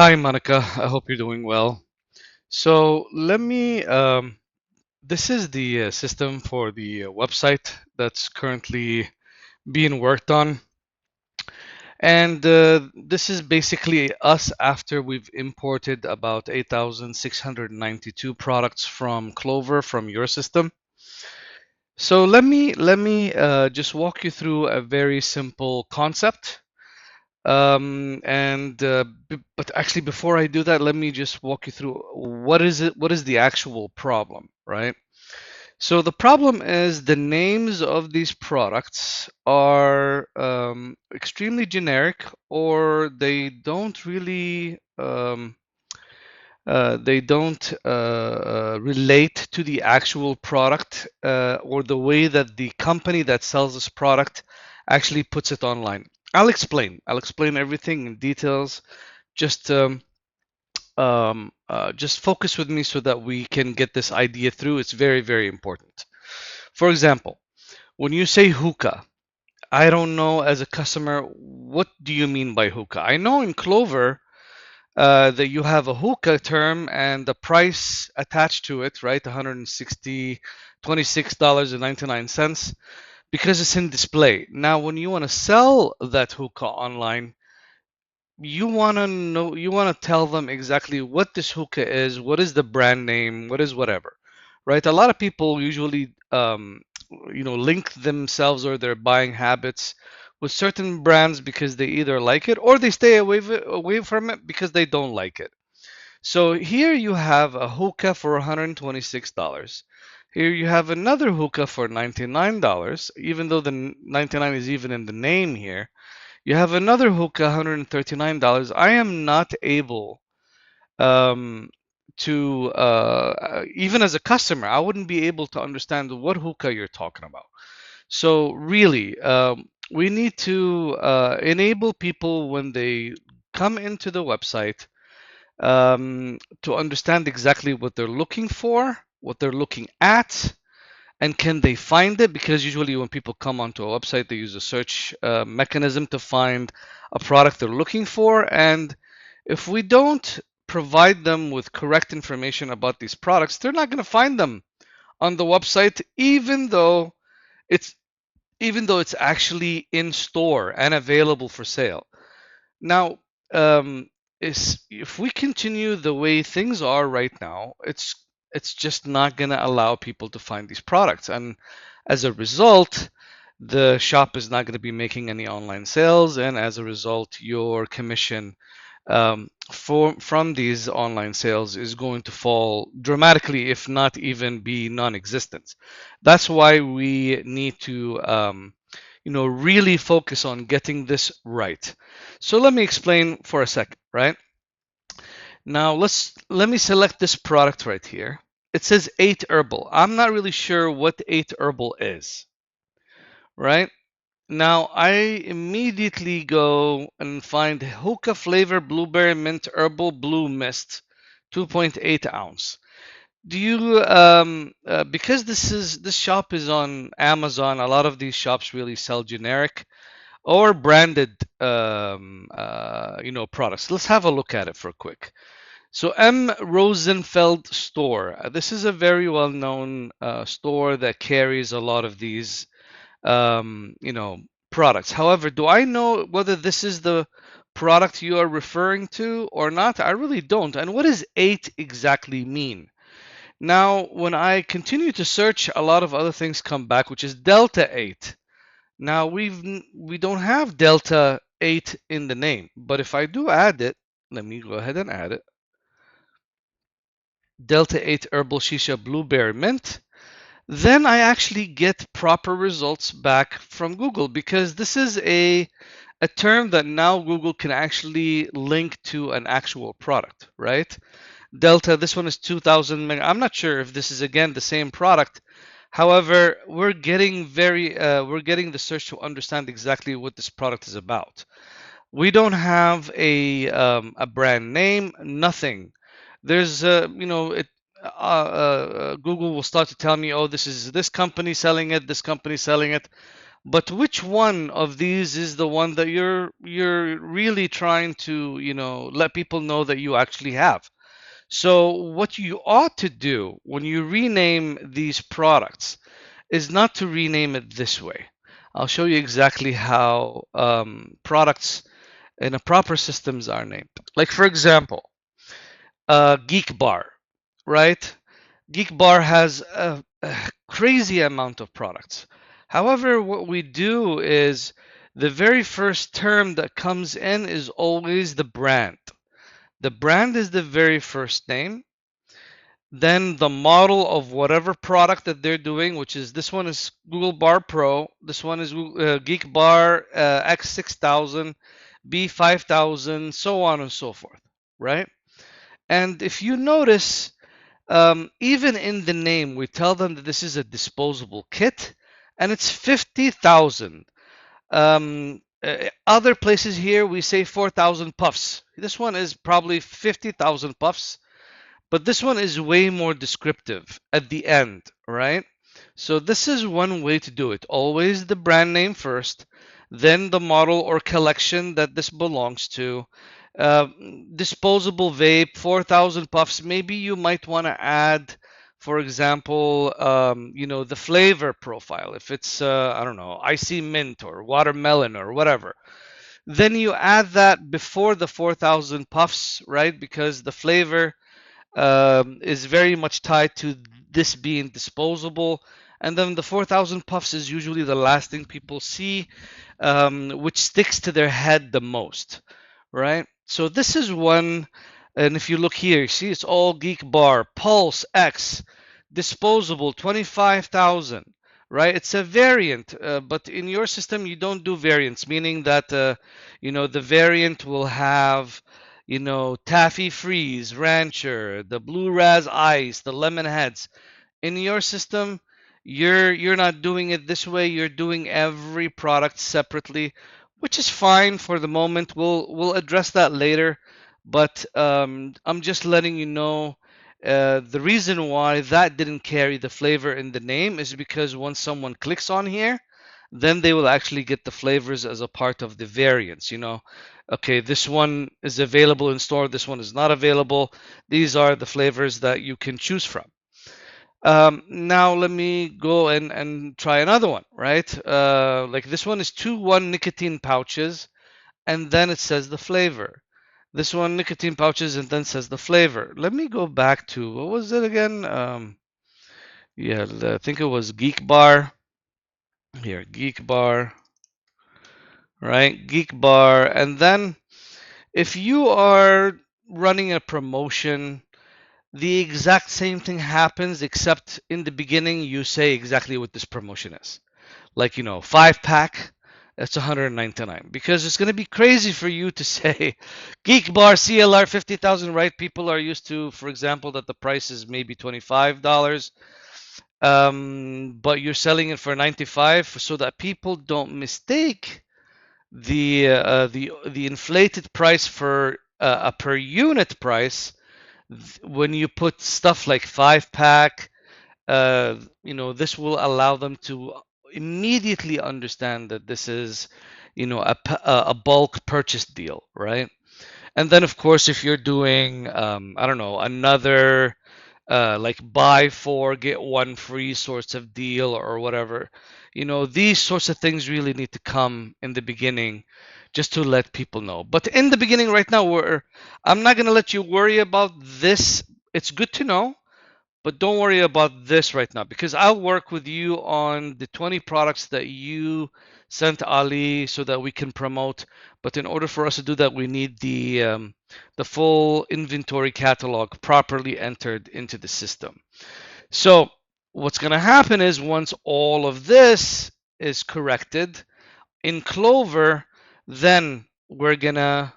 Hi, Monica. I hope you're doing well. So this is the system for the website that's currently being worked on. And this is basically us after we've imported about 8,692 products from Clover from your system. So let me just walk you through a very simple concept. But actually, before I do that, let me just walk you through what is it, what is the actual problem, right? So the problem is the names of these products are extremely generic, or they don't relate to the actual product or the way that the company that sells this product actually puts it online. I'll explain. I'll explain everything in details. Just just focus with me so that we can get this idea through. It's very, very important. For example, when you say hookah, I don't know as a customer, what do you mean by hookah? I know in Clover that you have a hookah term and the price attached to it, right? 160, $26.99 because it's in display. Now, when you want to sell that hookah online, you want to tell them exactly what this hookah is, what is the brand name, what is whatever, right? A lot of people usually, link themselves or their buying habits with certain brands because they either like it or they stay away from it because they don't like it. So here you have a hookah for $126. Here you have another hookah for $99, even though the 99 is even in the name here. You have another hookah, $139. I am not able um, to, even as a customer, I wouldn't be able to understand what hookah you're talking about. So really, we need to enable people when they come into the website to understand exactly what they're looking for, what they're looking at, and can they find it? Because usually when people come onto a website, they use a search mechanism to find a product they're looking for. And if we don't provide them with correct information about these products, they're not going to find them on the website, it's even though it's actually in store and available for sale. Now, um, is if we continue the way things are right now, it's just not going to allow people to find these products, and as a result, the shop is not going to be making any online sales, and as a result, your commission from these online sales is going to fall dramatically, if not even be non-existent. That's why we need to really focus on getting this right. So let me explain for a second, right? Now let me select this product right here. It says 8 herbal. I'm not really sure what 8 herbal is, right? Now I immediately go and find hookah flavor blueberry mint herbal blue mist, 2.8 ounce. Do you because this shop is on Amazon, a lot of these shops really sell generic or branded products. Let's have a look at it for a quick. So M. Rosenfeld store. This is a very well-known store that carries a lot of these products. However, do I know whether this is the product you are referring to or not? I really don't. And what does 8 exactly mean? Now, when I continue to search, a lot of other things come back, which is Delta 8. Now we don't have Delta 8 in the name, but if I do add it, let me go ahead and add it. Delta 8 herbal shisha blueberry mint. Then I actually get proper results back from Google because this is a term that now Google can actually link to an actual product, right? Delta, this one is 2000 meg. I'm not sure if this is again the same product. However, we're getting the search to understand exactly what this product is about. We don't have a brand name, nothing. There's Google will start to tell me, oh, this is this company selling it, this company selling it, But which one of these is the one that you're really trying to, let people know that you actually have? So what you ought to do when you rename these products is not to rename it this way. I'll show you exactly how products in a proper systems are named. Like for example, Geek Bar, right? Geek Bar has a crazy amount of products. However, what we do is the very first term that comes in is always the brand. The brand is the very first name. Then the model of whatever product that they're doing, which is this one is Google Bar Pro, this one is Geek Bar X6000, B5000, so on and so forth, right? And if you notice, even in the name, we tell them that this is a disposable kit, and it's 50,000. Other places here, we say 4,000 puffs. This one is probably 50,000 puffs, but this one is way more descriptive at the end, right? So this is one way to do it. Always the brand name first, then the model or collection that this belongs to. Uh, Disposable vape, 4,000 puffs. Maybe you might want to add, for example, the flavor profile. If it's, I don't know, icy mint or watermelon or whatever. Then you add that before the 4,000 puffs, right? Because the flavor is very much tied to this being disposable. And then the 4,000 puffs is usually the last thing people see, which sticks to their head the most, right? So this is one, and if you look here, you see it's all Geek Bar, Pulse X, disposable, 25,000, right? It's a variant, but in your system you don't do variants, meaning that the variant will have Taffy Freeze, Rancher, the Blue Raz Ice, the Lemon Heads. In your system, you're not doing it this way. You're doing every product separately, which is fine for the moment. We'll address that later, but I'm just letting you know the reason why that didn't carry the flavor in the name is because once someone clicks on here, then they will actually get the flavors as a part of the variants. Okay, this one is available in store, this one is not available. These are the flavors that you can choose from. Now let me go and try another one, right? Like this one is 2-1 nicotine pouches, and then it says the flavor. This one nicotine pouches and then says the flavor. Let me go back to what was it again? Yeah, I think it was Geek Bar. Here, Geek Bar, right? Geek Bar, and then if you are running a promotion, the exact same thing happens, except in the beginning you say exactly what this promotion is. Like, 5 pack, that's 199. Because it's going to be crazy for you to say Geek Bar CLR 50,000, right? People are used to, for example, that the price is maybe $25. But you're selling it for 95 so that people don't mistake the inflated price for a per unit price when you put stuff like 5 pack. This will allow them to immediately understand that this is a bulk purchase deal, right? And then, of course, if you're doing, I don't know, another like buy four, get one free sorts of deal or whatever, these sorts of things really need to come in the beginning just to let people know. But in the beginning, right now, I'm not going to let you worry about this. It's good to know, but don't worry about this right now because I'll work with you on the 20 products that you sent Ali so that we can promote. But in order for us to do that, we need the full inventory catalog properly entered into the system. So what's going to happen is once all of this is corrected in Clover, then we're gonna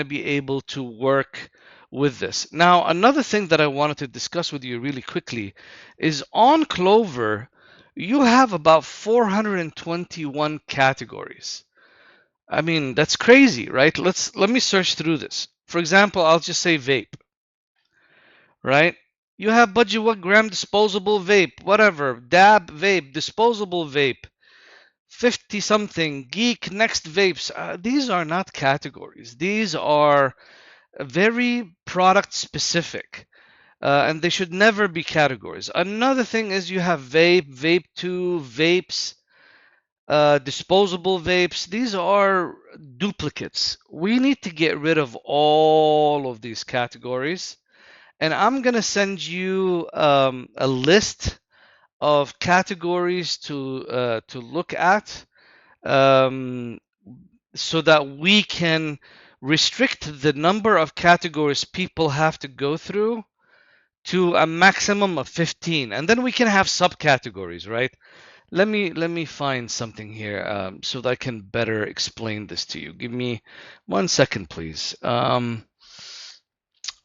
be able to work with this. Now, another thing that I wanted to discuss with you really quickly is on Clover, you have about 421 categories. I mean, that's crazy, right? Let me search through this. For example, I'll just say vape, right? You have budget 1 gram disposable vape, whatever, dab vape, disposable vape. 50 something, geek, next vapes. These are not categories. These are very product specific. And they should never be categories. Another thing is you have vape, vape 2, vapes, disposable vapes. These are duplicates. We need to get rid of all of these categories. And I'm going to send you a list of categories to look at, um, so that we can restrict the number of categories people have to go through to a maximum of 15, and then we can have subcategories, right? Let me find something here, so that I can better explain this to you. Give me 1 second, please.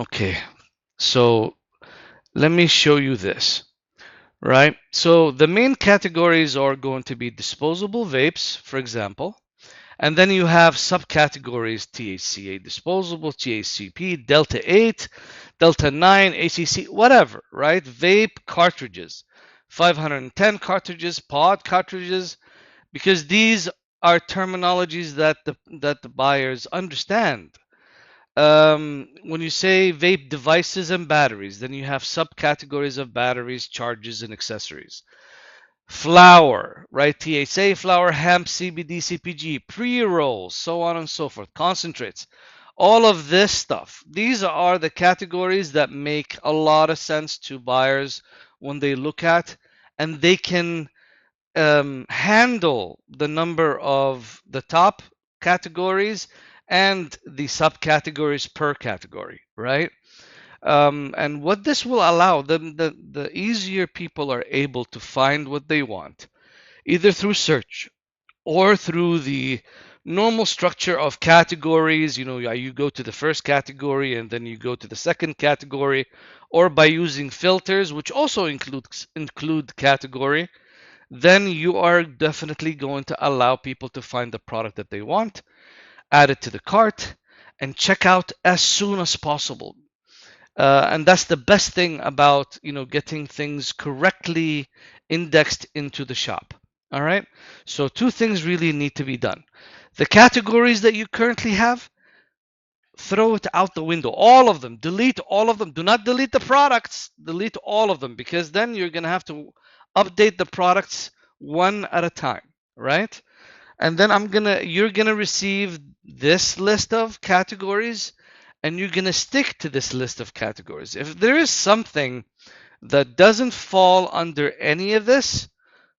Okay, so let me show you this, right? So the main categories are going to be disposable vapes, for example. And then you have subcategories: THCA disposable, THCP, Delta 8, Delta 9, ACC, whatever, right? Vape cartridges, 510 cartridges, pod cartridges, because these are terminologies that the buyers understand. When you say vape devices and batteries, then you have subcategories of batteries, charges, and accessories. Flour, right? THA flour, hemp, CBD, CPG, pre-rolls, so on and so forth, concentrates, all of this stuff. These are the categories that make a lot of sense to buyers when they look at, and they can handle the number of the top categories and the subcategories per category, right? And what this will allow them, the easier people are able to find what they want, either through search or through the normal structure of categories. You go to the first category and then you go to the second category, or by using filters, which also include category. Then you are definitely going to allow people to find the product that they want, add it to the cart, and check out as soon as possible. And that's the best thing about getting things correctly indexed into the shop. All right. So two things really need to be done. The categories that you currently have, throw it out the window. All of them. Delete all of them. Do not delete the products. Delete all of them, because then you're gonna have to update the products one at a time. Right. And then you're gonna receive this list of categories, and you're gonna stick to this list of categories. If there is something that doesn't fall under any of this,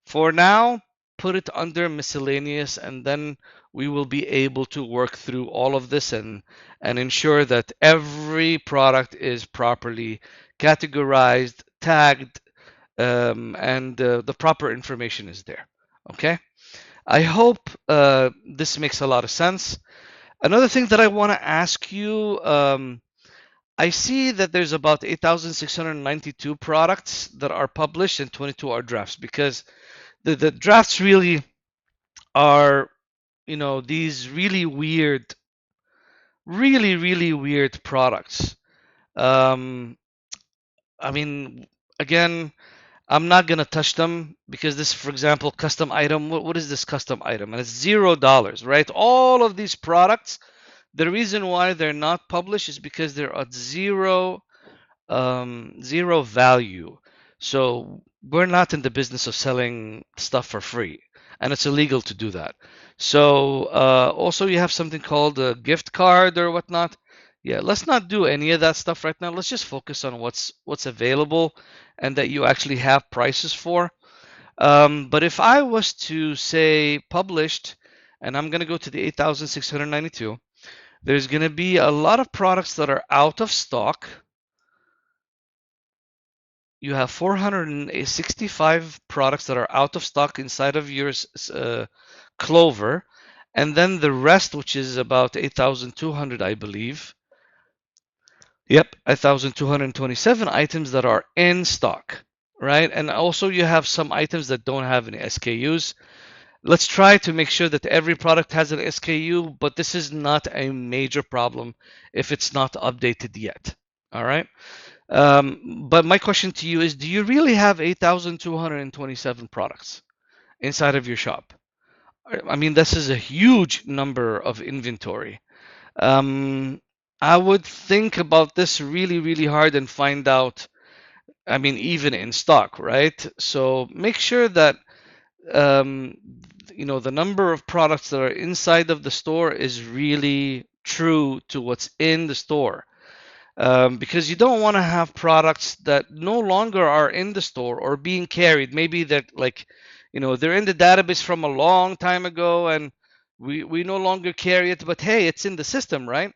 for now, put it under miscellaneous, and then we will be able to work through all of this and ensure that every product is properly categorized, tagged, and the proper information is there. Okay? I hope this makes a lot of sense. Another thing that I want to ask you, I see that there's about 8,692 products that are published and 22 are drafts, because the drafts really are, these really weird products. Um, I mean, again, I'm not gonna touch them, because this, for example, custom item. What is this custom item? And it's $0, right? All of these products, the reason why they're not published is because they're at zero value. So we're not in the business of selling stuff for free, and it's illegal to do that. So also you have something called a gift card or whatnot. Yeah, let's not do any of that stuff right now. Let's just focus on what's available and that you actually have prices for. But if I was to say published, and I'm going to go to the 8,692, there's going to be a lot of products that are out of stock. You have 465 products that are out of stock inside of your Clover, and then the rest, which is about 8,200, I believe. Yep, 1,227 items that are in stock, right? And also you have some items that don't have any SKUs. Let's try to make sure that every product has an SKU, but this is not a major problem if it's not updated yet. All right. But my question to you is, do you really have 8,227 products inside of your shop? I mean, this is a huge number of inventory. Um, I would think about this really, really hard and find out, I mean, even in stock, right? So make sure that um, the number of products that are inside of the store is really true to what's in the store. Because you don't want to have products that no longer are in the store or being carried. Maybe that, like, they're in the database from a long time ago and we no longer carry it, but hey, it's in the system, right?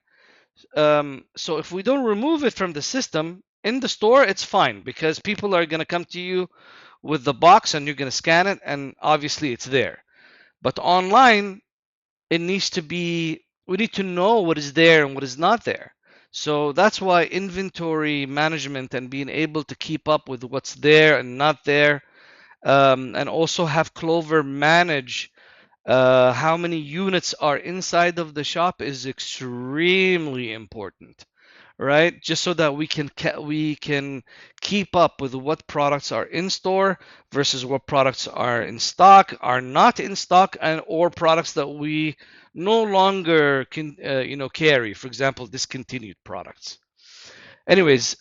So if we don't remove it from the system in the store, it's fine because people are going to come to you with the box and you're going to scan it and obviously it's there. But online, it needs to be, we need to know what is there and what is not there. So that's why inventory management and being able to keep up with what's there and not there, and also have Clover manage how many units are inside of the shop is extremely important, right? Just so that we can keep up with what products are in store versus what products are in stock, are not in stock, and or products that we no longer can carry. For example, discontinued products. Anyways,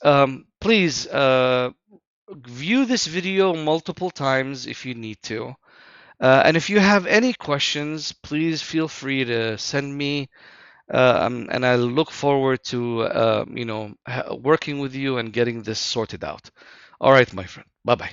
please view this video multiple times if you need to. And if you have any questions, please feel free to send me, and I look forward to working with you and getting this sorted out. All right, my friend. Bye bye.